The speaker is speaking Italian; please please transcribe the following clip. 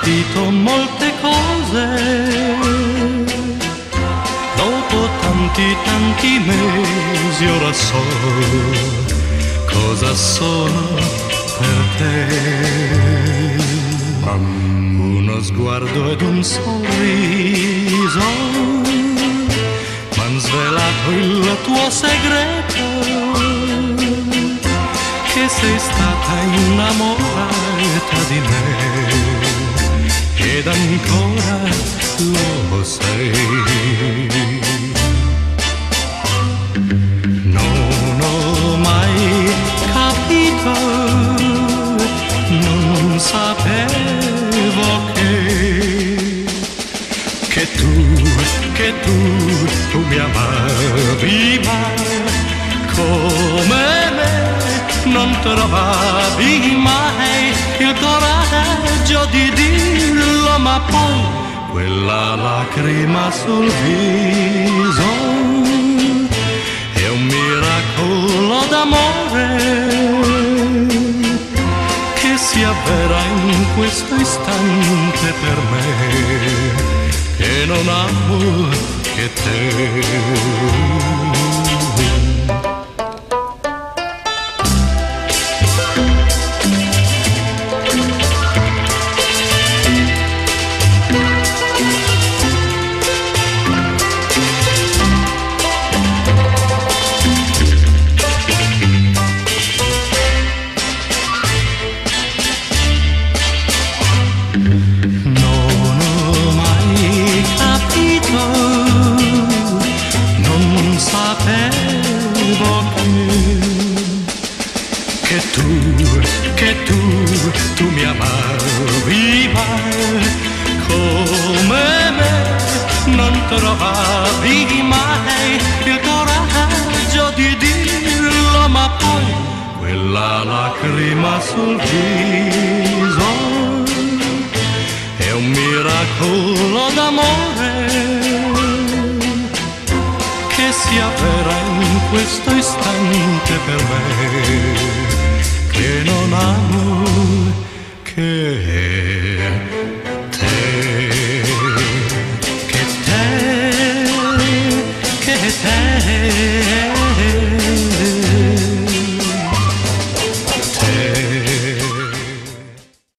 capito molte cose, dopo tanti mesi ora so cosa sono per te. Uno sguardo ed un sorriso m'han svelato il tuo segreto, che sei stata innamorata di me ed ancora lo sei. Non ho mai capito, non sapevo che tu mi amavi, ma come me non trovavi mai il coraggio di dirlo, ma poi quella lacrima sul viso è un miracolo d'amore che si avvera in questo istante per me, che non amo che te. Tu mi amavi, ma come me non trovavi mai il coraggio di dirlo, ma poi quella lacrima sul viso è un miracolo d'amore che si avvera in questo istante per me, che non amo che